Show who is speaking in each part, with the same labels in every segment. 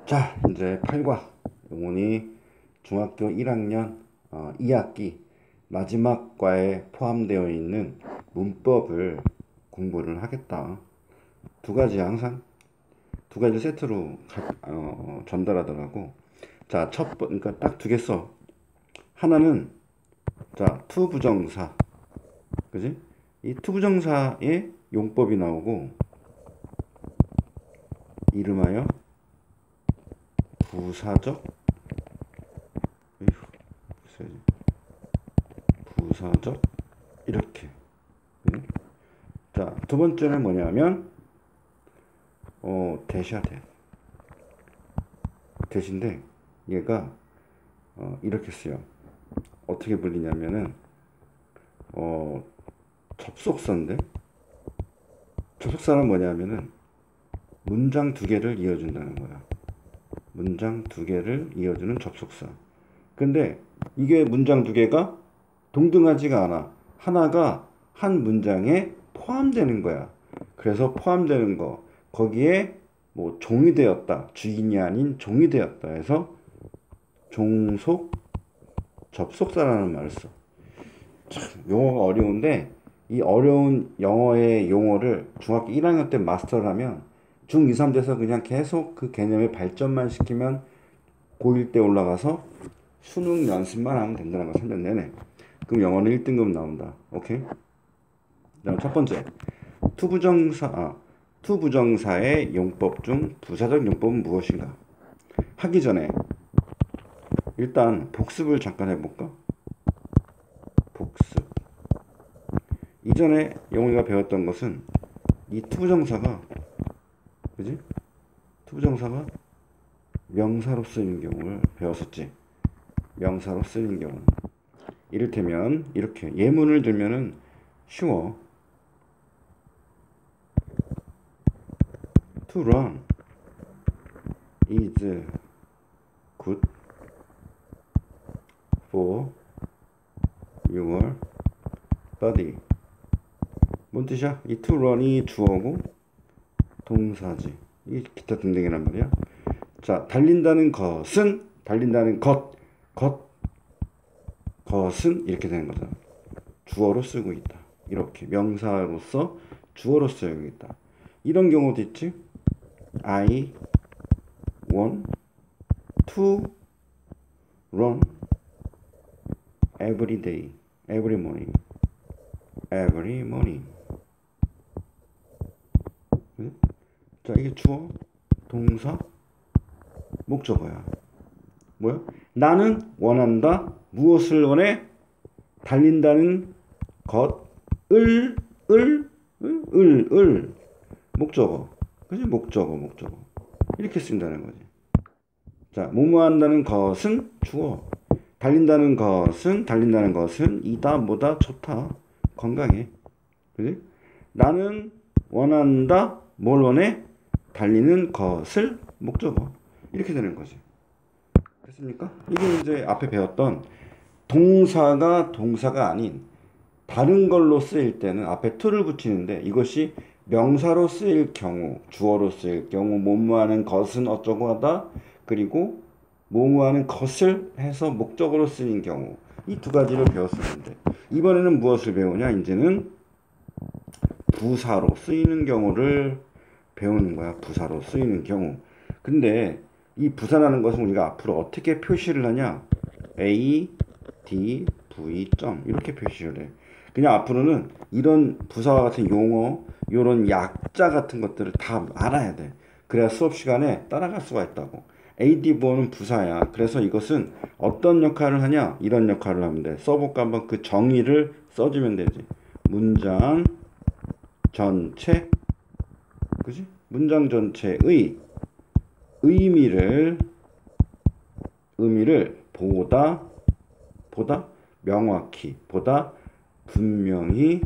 Speaker 1: 자, 이제 8과 영훈이 중학교 1학년 2학기 마지막 과에 포함되어 있는 문법을 공부를 하겠다. 두 가지 항상 두 가지 세트로 전달하더라고. 자, 그러니까 딱 두 개 써. 하나는 자, 투부정사. 그지? 이 투부정사의 용법이 나오고 이름하여 부사적 부사적 이렇게. 자, 두 번째는 뭐냐면 대시야 돼. 대신데 얘가 이렇게 쓰여. 어떻게 불리냐면은 접속사인데 접속사는 뭐냐면은 문장 두 개를 이어준다는 거야. 문장 두 개를 이어주는 접속사. 근데 이게 문장 두 개가 동등하지가 않아. 하나가 한 문장에 포함되는 거야. 그래서 포함되는 거 거기에 뭐 종이 되었다, 주인이 아닌 종이 되었다 해서 종속 접속사라는 말을 써. 참 용어가 어려운데 이 어려운 영어의 용어를 중학교 1학년 때 마스터를 하면 중2, 3 돼서 그냥 계속 그 개념의 발전만 시키면 고1 때 올라가서 수능 연습만 하면 된다는 거 3년 내내. 그럼 영어는 1등급 나온다. 오케이? 그다음 첫 번째 투부정사의 용법 중 부사적 용법은 무엇인가? 하기 전에 일단 복습을 잠깐 해볼까? 복습. 이전에 영훈이가 배웠던 것은 이 투부정사가 그지? 투부정사가 명사로 쓰이는 경우를 배웠었지. 명사로 쓰이는 경우. 이를테면 이렇게 예문을 들면은 쉬워. To run is good for your body. 뭔 뜻이야? 이 to run이 주어고 동사지. 이 기타 등등이란 말이야. 자, 달린다는 것은 것은 이렇게 되는 거잖아. 주어로 쓰고 있다. 이렇게 명사로서 주어로 쓰고 있다. 이런 경우도 있지. I want to run every day, every morning. 자, 이게 주어, 동사, 목적어야. 뭐야? 나는 원한다. 무엇을 원해? 달린다는 것을 목적어. 그지? 목적어. 이렇게 쓴다는 거지. 자, 뭐뭐 한다는 것은 주어. 달린다는 것은 이다, 뭐다, 좋다. 건강해. 그지? 나는 원한다. 뭘 원해? 달리는 것을 목적어. 이렇게 되는 거지. 됐습니까? 이게 이제 앞에 배웠던 동사가 아닌 다른 걸로 쓰일 때는 앞에 to를 붙이는데 이것이 명사로 쓰일 경우, 주어로 쓰일 경우, 뭐뭐하는 것은 어쩌고 하다, 그리고 뭐뭐하는 것을 해서 목적으로 쓰인 경우, 이 두 가지를 배웠었는데 이번에는 무엇을 배우냐? 이제는 부사로 쓰이는 경우를 배우는 거야. 부사로 쓰이는 경우. 근데 이 부사라는 것은 우리가 앞으로 어떻게 표시를 하냐? A, D, V, 점 이렇게 표시를 해. 그냥 앞으로는 이런 부사와 같은 용어, 이런 약자 같은 것들을 다 알아야 돼. 그래야 수업 시간에 따라갈 수가 있다고. AD4는 부사야. 그래서 이것은 어떤 역할을 하냐? 이런 역할을 하면 돼. 써볼까? 한번 그 정의를 써주면 되지. 문장 전체, 그지? 문장 전체의 의미를 보다 명확히, 보다 분명히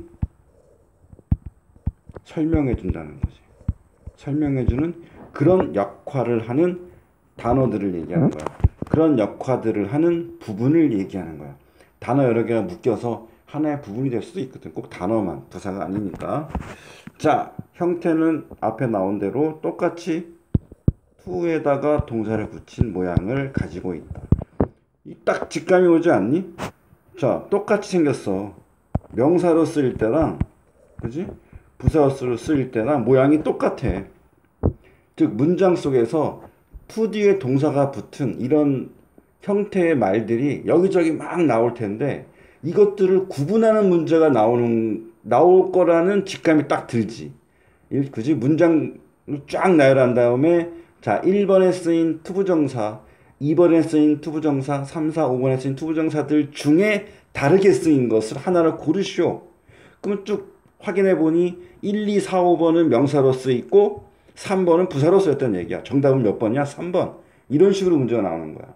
Speaker 1: 설명해 준다는 거지. 설명해주는 그런 역할을 하는 단어들을 얘기하는 거야. 그런 역할들을 하는 부분을 얘기하는 거야. 단어 여러 개가 묶여서 하나의 부분이 될 수도 있거든. 꼭 단어만, 부사가 아니니까. 자, 형태는 앞에 나온 대로 똑같이 to에다가 동사를 붙인 모양을 가지고 있다. 딱 직감이 오지 않니? 자, 똑같이 생겼어. 명사로 쓰일 때랑, 그지? 부사로 쓰일 때랑 모양이 똑같아. 즉, 문장 속에서 to 뒤에 동사가 붙은 이런 형태의 말들이 여기저기 막 나올 텐데, 이것들을 구분하는 문제가 나올 거라는 직감이 딱 들지. 그지? 문장을 쫙 나열한 다음에, 자, 1번에 쓰인 투부정사, 2번에 쓰인 투부정사, 3, 4, 5번에 쓰인 투부정사들 중에 다르게 쓰인 것을 하나를 고르시오. 그럼 쭉 확인해 보니 1, 2, 4, 5번은 명사로 쓰였고 3번은 부사로 쓰였다는 얘기야. 정답은 몇 번이야? 3번. 이런 식으로 문제가 나오는 거야.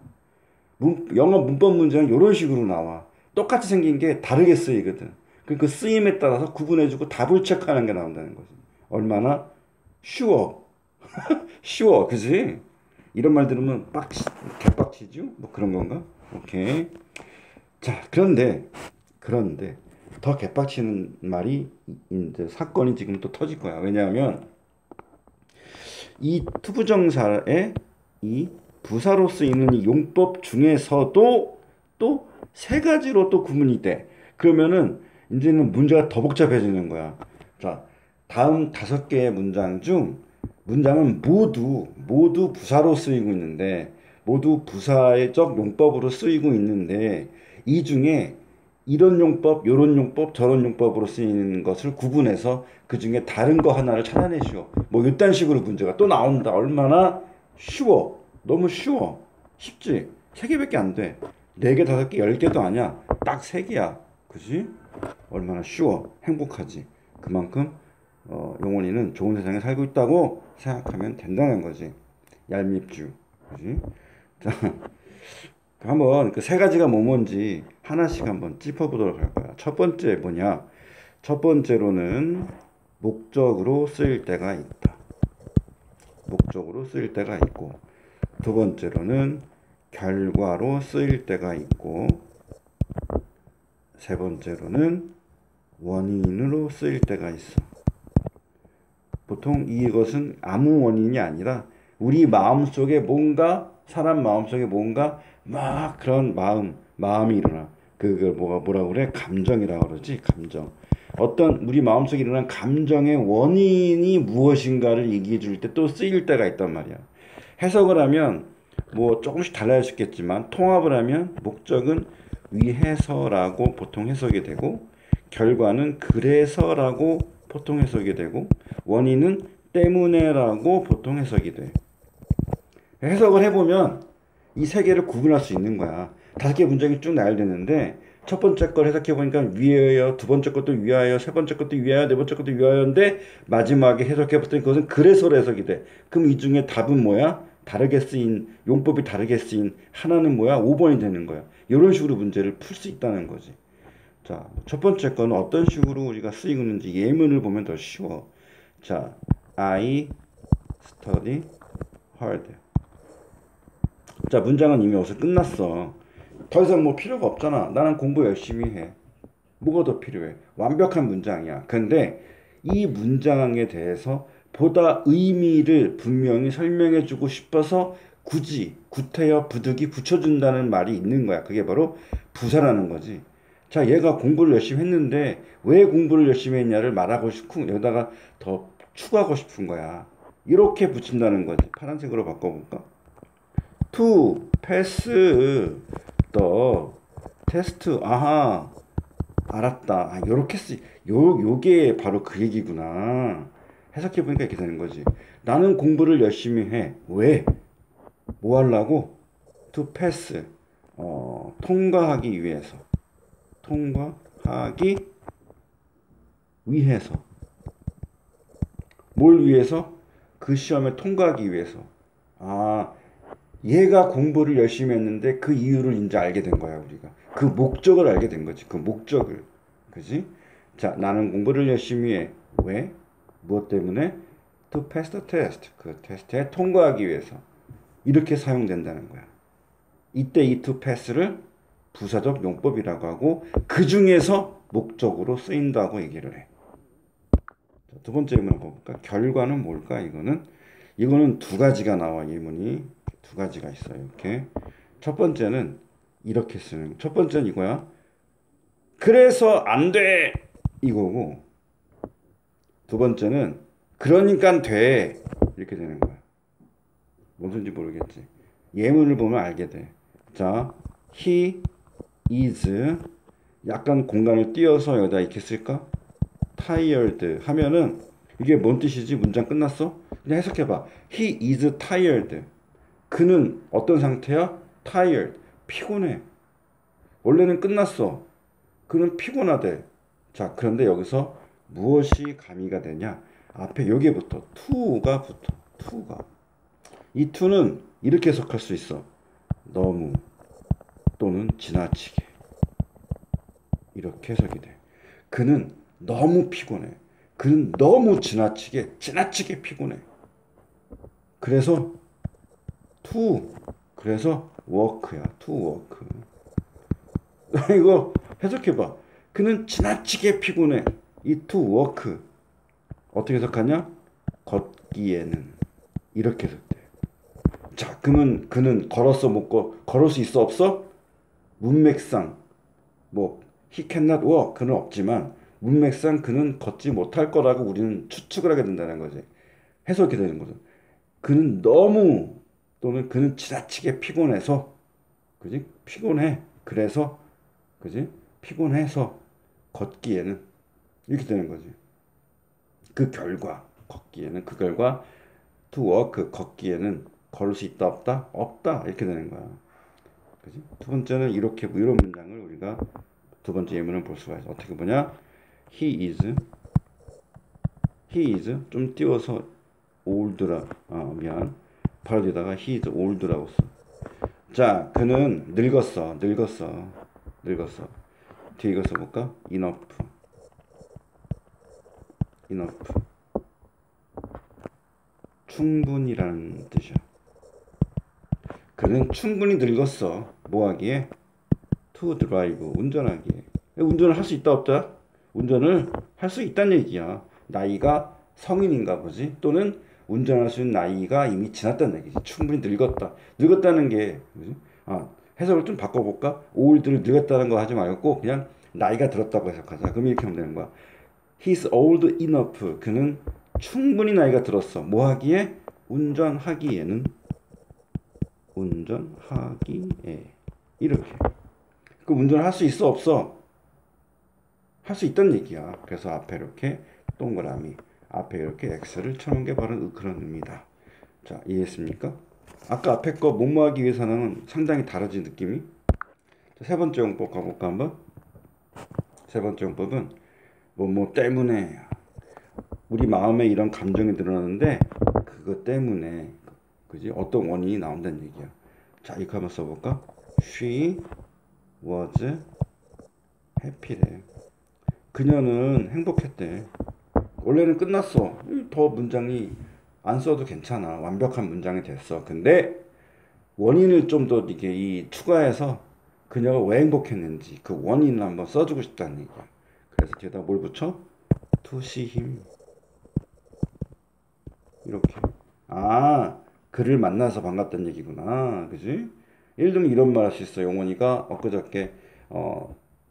Speaker 1: 영어 문법 문제는 이런 식으로 나와. 똑같이 생긴 게 다르게 쓰이거든. 그 쓰임에 따라서 구분해주고 답을 체크하는 게 나온다는 거지. 얼마나 쉬워. 쉬워, 그지? 이런 말 들으면 개빡치죠? 뭐 그런 건가? 오케이. 자, 그런데 더 개빡치는 말이 이제 사건이 지금 또 터질 거야. 왜냐하면 이 투부정사의 이 부사로 쓰이는 이 용법 중에서도 또 세 가지로 또 구분이 돼. 그러면은 이제는 문제가 더 복잡해지는 거야. 자, 다음 5개의 문장 중 문장은 모두 부사로 쓰이고 있는데, 모두 부사적 용법으로 쓰이고 있는데, 이 중에 이런 용법, 요런 용법, 저런 용법으로 쓰이는 것을 구분해서 그 중에 다른 거 하나를 찾아내시오. 뭐 이딴 식으로 문제가 또 나온다. 얼마나 쉬워. 너무 쉬워. 쉽지? 3개밖에 안 돼. 4개, 5개, 10개도 아니야. 딱 3개야. 그지? 얼마나 쉬워. 행복하지. 그만큼 용원이는 좋은 세상에 살고 있다고 생각하면 된다는 거지. 얄밉주. 그지? 자, 한번 그 3가지가 뭔지 하나씩 한번 짚어보도록 할 거야. 첫 번째 뭐냐? 첫 번째로는 목적으로 쓰일 때가 있다. 목적으로 쓰일 때가 있고, 두 번째로는 결과로 쓰일 때가 있고, 세 번째로는 원인으로 쓰일 때가 있어. 보통 이것은 아무 원인이 아니라 우리 마음속에 뭔가, 사람 마음속에 뭔가 막 그런 마음이 일어나. 그걸 뭐라고 그래? 감정이라고 그러지. 감정. 어떤 우리 마음속에 일어난 감정의 원인이 무엇인가를 얘기해 줄 때 또 쓰일 때가 있단 말이야. 해석을 하면 뭐 조금씩 달라질 수 있겠지만, 통합을 하면 목적은 위해서라고 보통 해석이 되고, 결과는 그래서라고 보통 해석이 되고, 원인은 때문에라고 보통 해석이 돼. 해석을 해보면 이 3개를 구분할 수 있는 거야. 5개 문장이 쭉 나열되는데, 첫 번째 걸 해석해보니까 위하여, 두 번째 것도 위하여, 세 번째 것도 위하여, 네 번째 것도 위하여인데, 마지막에 해석해봤더니 그것은 그래서로 해석이 돼. 그럼 이 중에 답은 뭐야? 다르게 쓰인, 용법이 다르게 쓰인 하나는 뭐야? 5번이 되는 거야. 이런 식으로 문제를 풀 수 있다는 거지. 자, 첫 번째 거는 어떤 식으로 우리가 쓰이고 있는지 예문을 보면 더 쉬워. 자, I study hard. 자, 문장은 이미 여기서 끝났어. 더 이상 뭐 필요가 없잖아. 나는 공부 열심히 해. 뭐가 더 필요해? 완벽한 문장이야. 근데 이 문장에 대해서 보다 의미를 분명히 설명해 주고 싶어서 굳이 구태여 부득이 붙여준다는 말이 있는 거야. 그게 바로 부사라는 거지. 자, 얘가 공부를 열심히 했는데 왜 공부를 열심히 했냐를 말하고 싶고, 여기다가 더 추가하고 싶은 거야. 이렇게 붙인다는 거지. 파란색으로 바꿔볼까? To pass the test. 아하, 알았다. 요렇게 요게 바로 그 얘기구나. 해석해보니까 이렇게 되는 거지. 나는 공부를 열심히 해. 왜? 뭐 하려고? To pass. 통과하기 위해서. 통과하기 위해서. 뭘 위해서? 그 시험에 통과하기 위해서. 아, 얘가 공부를 열심히 했는데 그 이유를 이제 알게 된 거야, 우리가. 그 목적을 알게 된 거지. 그 목적을. 그지? 자, 나는 공부를 열심히 해. 왜? 무엇 때문에? To pass the test. 그 테스트에 통과하기 위해서. 이렇게 사용된다는 거야. 이때 이 to pass를 부사적 용법이라고 하고, 그 중에서 목적으로 쓰인다고 얘기를 해. 자, 두 번째 질문 볼까? 결과는 뭘까? 이거는 이거는 두 가지가 나와. 예문이 두 가지가 있어요. 이렇게. 첫 번째는 이렇게 쓰는. 첫 번째는 이거야. 그래서 안 돼. 이거고. 두 번째는 그러니까 돼. 이렇게 되는 거야. 뭔 소리인지 모르겠지. 예문을 보면 알게 돼. 자, he is 약간 공간을 띄어서 여기다 이렇게 쓸까? tired 하면은 이게 뭔 뜻이지? 문장 끝났어? 그냥 해석해봐. He is tired. 그는 어떤 상태야? tired. 피곤해. 원래는 끝났어. 그는 피곤하대. 자, 그런데 여기서 무엇이 가미가 되냐? 앞에 여기부터 to가 붙어. to가. 이 to는 이렇게 해석할 수 있어. 너무 또는 지나치게. 이렇게 해석이 돼. 그는 너무 피곤해. 그는 너무 지나치게 피곤해. 그래서 to, 그래서 work야. to work. 이거 해석해봐. 그는 지나치게 피곤해. 이 to work. 어떻게 해석하냐? 걷기에는. 이렇게 해석돼. 자, 그러면 그는 걸었어, 못 걸을 수 있어, 없어? 문맥상. 뭐, he cannot walk. 그는 없지만, 문맥상 그는 걷지 못할 거라고 우리는 추측을 하게 된다는 거지. 해석이 되는 거죠. 그는 너무 또는 그는 지나치게 피곤해서 그지? 피곤해. 그래서 그지? 피곤해서 걷기에는 이렇게 되는 거지. 그 결과 걷기에는 그 결과 to walk 걷기에는 걸을 수 있다 없다? 없다. 이렇게 되는 거야. 그지? 두 번째는 이렇게 이런 문장을 우리가 두 번째 예문을 볼 수가 있어. 어떻게 보냐? He is 좀 띄워서 old라 미안 바로 뒤에다가 he is old라고 써. 자, 그는 늙었어. 뒤에 이거 써볼까? enough. 충분이라는 뜻이야. 그는 충분히 늙었어. 뭐 하기에? to drive. 운전하기에. 운전을 할 수 있다 없다? 운전을 할 수 있다는 얘기야. 나이가 성인인가 보지? 또는 운전할 수 있는 나이가 이미 지났다는 얘기지. 충분히 늙었다. 늙었다는 게, 그지? 해석을 좀 바꿔볼까? old를 늙었다는 거 하지 말고 그냥 나이가 들었다고 해석하자. 그럼 이렇게 하면 되는 거야. He's old enough. 그는 충분히 나이가 들었어. 뭐 하기에? 운전하기에. 이렇게. 그 운전을 할 수 있어 없어? 할 수 있다는 얘기야. 그래서 앞에 이렇게 동그라미, 앞에 이렇게 X를 쳐놓은 게 바로 그런 의미다. 자, 이해했습니까? 아까 앞에 거 뭐뭐하기 위해서는 상당히 다르지 느낌이? 자, 세 번째 용법 가볼까 한번? 세 번째 용법은 뭐뭐 때문에 우리 마음에 이런 감정이 드러나는데 그것 때문에 그지? 어떤 원인이 나온다는 얘기야. 자, 이거 한번 써볼까? She was happy래. 그녀는 행복했대. 원래는 끝났어. 더 문장이 안 써도 괜찮아. 완벽한 문장이 됐어. 근데 원인을 좀 더 이게 이 추가해서 그녀가 왜 행복했는지 그 원인을 한번 써주고 싶다는 얘기야. 그래서 뒤에다 뭘 붙여? To see him. 이렇게. 그를 만나서 반갑다는 얘기구나. 그지? 예를 들면 이런 말 할 수 있어. 용원이가 엊그저께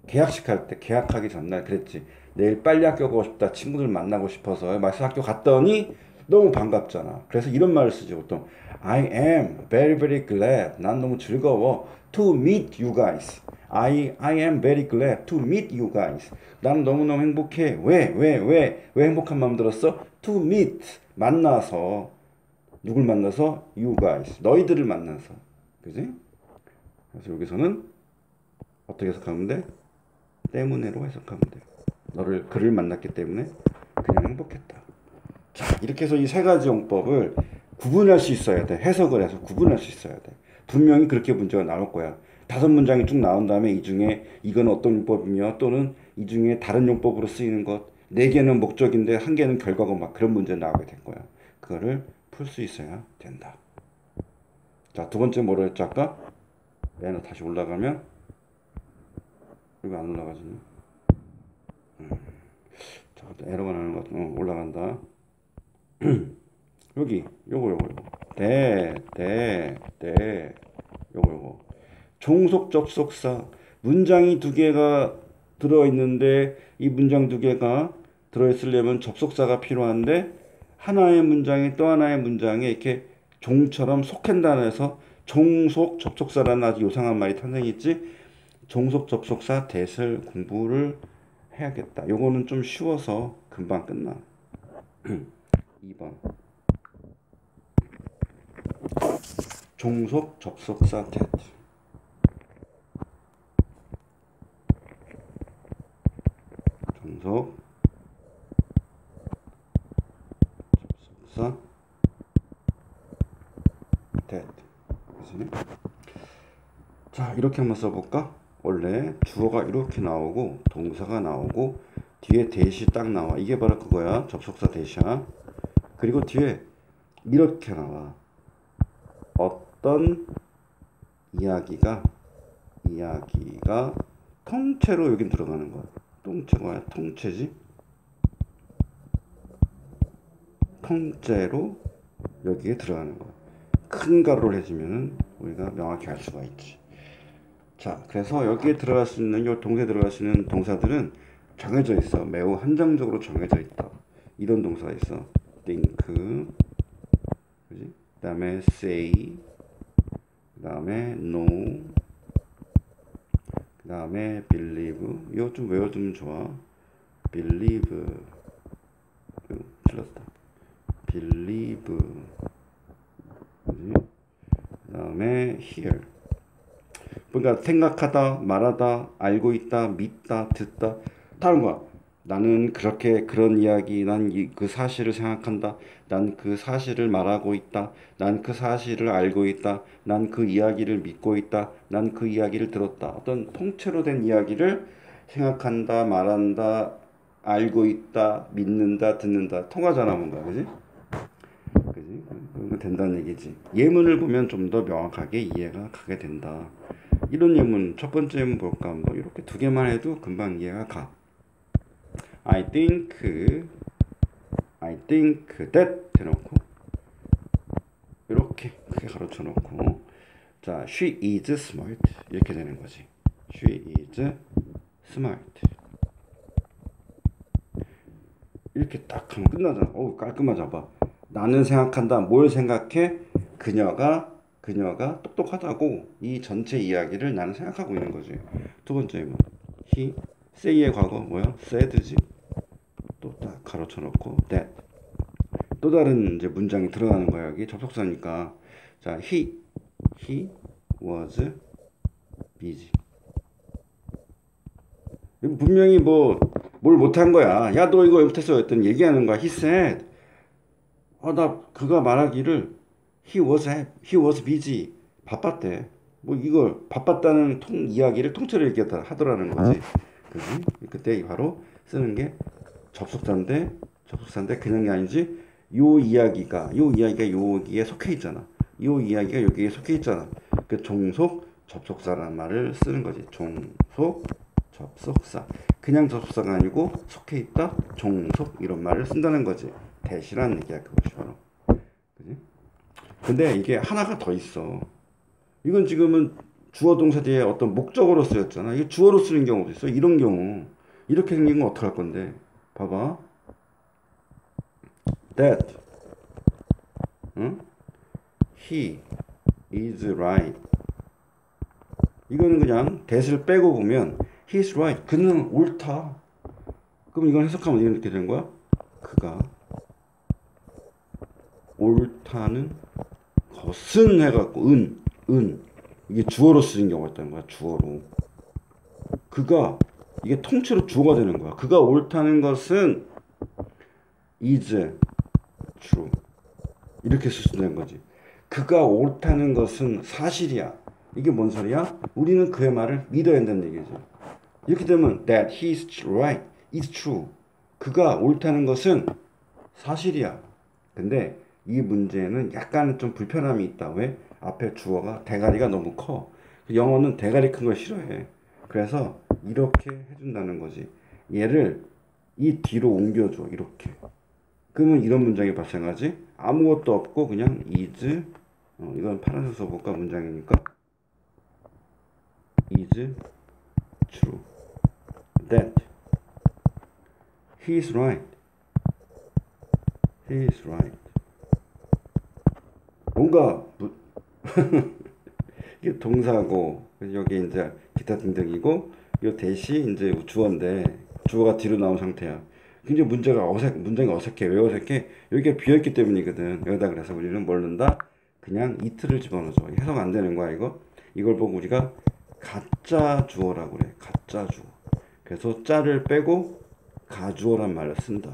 Speaker 1: 계약식 할 때 계약하기 전날 그랬지. 내일 빨리 학교 가고 싶다. 친구들 만나고 싶어서 마침 학교 갔더니 너무 반갑잖아. 그래서 이런 말을 쓰지 보통. I am very very glad. 난 너무 즐거워. To meet you guys. I am very glad to meet you guys. 나는 너무너무 행복해. 왜 행복한 마음 들었어? To meet. 만나서. 누굴 만나서? You guys. 너희들을 만나서. 그지? 그래서 여기서는 어떻게 해석하면 돼? 때문에로 해석하면 돼. 그를 만났기 때문에 그냥 행복했다. 자, 이렇게 해서 이 세 가지 용법을 구분할 수 있어야 돼. 해석을 해서 구분할 수 있어야 돼. 분명히 그렇게 문제가 나올 거야. 5문장이 쭉 나온 다음에 이 중에 이건 어떤 용법이며 또는 이 중에 다른 용법으로 쓰이는 것 4개는 목적인데 1개는 결과고 막 그런 문제 나오게 될 거야. 그거를 풀 수 있어야 된다. 자, 두 번째 뭐로 했죠 아까? 얘는 다시 올라가면 이거 안 올라가지. 잠깐 에러가 나는 것 같아. 올라간다. 여기 요거 요거 종속 접속사 문장이 두 개가 들어있는데 이 문장 두 개가 들어있으려면 접속사가 필요한데 하나의 문장이 또 하나의 문장에 이렇게 종처럼 속한다 해서 종속 접속사라는 아주 요상한 말이 탄생했지. 종속 접속사 대설 공부를 해야겠다. 요거는 좀 쉬워서 금방 끝나. 2번 종속 접속사 테트. 종속 접속사 테트. 그치? 자, 이렇게 한번 써볼까? 원래 주어가 이렇게 나오고 동사가 나오고 뒤에 대시 딱 나와. 이게 바로 그거야. 접속사 대시야. 그리고 뒤에 이렇게 나와. 어떤 이야기가 통째로 여기 들어가는 거야. 통째가 통째지? 통째로 여기에 들어가는 거야. 큰 가로를 해주면 우리가 명확히 알 수가 있지. 자, 그래서 여기에 들어갈 수 있는, 요 동사에 들어갈 수 있는 동사들은 정해져 있어. 매우 한정적으로 정해져 있다. 이런 동사가 있어. think, 그지? 그 다음에 say, 그 다음에 know, 그 다음에 believe. 이거 좀 외워두면 좋아. believe. 틀렸다. believe. 그지? 그 다음에 hear. 그러니까 생각하다, 말하다, 알고 있다, 믿다, 듣다. 다른 거야. 나는 그렇게 그런 이야기, 난 그 사실을 생각한다. 난 그 사실을 말하고 있다. 난 그 사실을 알고 있다. 난 그 이야기를 믿고 있다. 난 그 이야기를 들었다. 어떤 통째로 된 이야기를 생각한다, 말한다, 알고 있다, 믿는다, 듣는다. 통하잖아, 뭔가. 그지? 그지? 그러면 된다는 얘기지. 예문을 보면 좀 더 명확하게 이해가 가게 된다. 이런 예문, 첫 번째 예문 볼까? 뭐 이렇게 두 개만 해도 금방 이해가 가. I think that 해놓고 이렇게 크게 가로쳐 놓고, 자, she is smart 이렇게 되는 거지. She is smart 이렇게 딱 하면 끝나잖아. 오, 깔끔하잖아. 나는 생각한다. 뭘 생각해? 그녀가 똑똑하다고. 이 전체 이야기를 나는 생각하고 있는 거지. 두 번째 뭐 he, say의 과거 뭐야? said지. 또 딱 가로쳐 놓고 that. 또 다른 이제 문장이 들어가는 거야. 여기 접속사니까. 자, he was busy. 분명히 뭘 못한 거야. 야, 너 이거 못했어 했더니 얘기하는 거야. He said, 나 그가 말하기를 he was busy. 바빴대. 뭐 이걸 바빴다는 이야기를 통째로 얘기하더라 하더라는 거지. 그지? 그때 바로 쓰는 게 접속사인데 그냥이 아니지. 요 이야기가 여기에 속해 있잖아. 요 이야기가 여기에 속해 있잖아. 그 종속 접속사라는 말을 쓰는 거지. 종속 접속사. 그냥 접속사가 아니고 속해 있다. 종속 이런 말을 쓴다는 거지. 대시라는 얘기야, 그것이 바로. 그지? 근데 이게 하나가 더 있어. 이건 지금은 주어 동사 뒤에 어떤 목적어로 쓰였잖아. 이게 주어로 쓰는 경우도 있어. 이런 경우. 이렇게 생긴 건 어떡할 건데? 봐봐. That. 응? He is right. 이거는 그냥 that을 빼고 보면 he's right. 그는 옳다. 그럼 이걸 해석하면 이렇게 되는 거야? 그가 옳다는 것은 해갖고 이게 주어로 쓰인 경우가 있다는 거야. 주어로. 그가 이게 통째로 주어가 되는 거야. 그가 옳다는 것은 is true. 이렇게 쓸 수 있는 거지. 그가 옳다는 것은 사실이야. 이게 뭔 소리야? 우리는 그의 말을 믿어야 한다는 얘기죠. 이렇게 되면 that he is right, is true. 그가 옳다는 것은 사실이야. 근데 이 문제는 약간은 좀 불편함이 있다. 왜? 앞에 주어가 대가리가 너무 커. 영어는 대가리 큰 걸 싫어해. 그래서 이렇게 해준다는 거지. 얘를 이 뒤로 옮겨줘. 이렇게. 그러면 이런 문장이 발생하지. 아무것도 없고 그냥 is, 이건 파란색 써볼까 문장이니까. is true that he is right. he is right. 뭔가 이게 동사고 여기 이제 기타 등등이고 이 대시 이제 주어인데 주어가 뒤로 나온 상태야. 굉장히 문장이 어색해. 왜 어색해? 여기가 비어있기 때문이거든. 여기다 그래서 우리는 뭘 넣는다? 그냥 이트를 집어넣어줘. 해석 안 되는 거야 이거. 이걸 보고 우리가 가짜 주어라고 그래. 가짜 주어. 그래서 짜를 빼고 가주어란 말을 쓴다.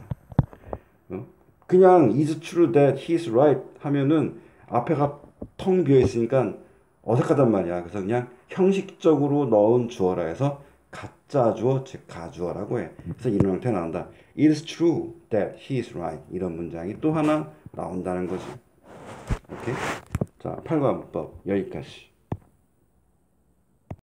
Speaker 1: 그냥 is true that he is right 하면은 앞에가 텅 비어 있으니까 어색하단 말이야. 그래서 그냥 형식적으로 넣은 주어라 해서 가짜 주어, 즉 가주어라고 해. 그래서 이런 형태 나온다. It is true that he is right. 이런 문장이 또 하나 나온다는 거지. 오케이? 자, 8과 문법 여기까지.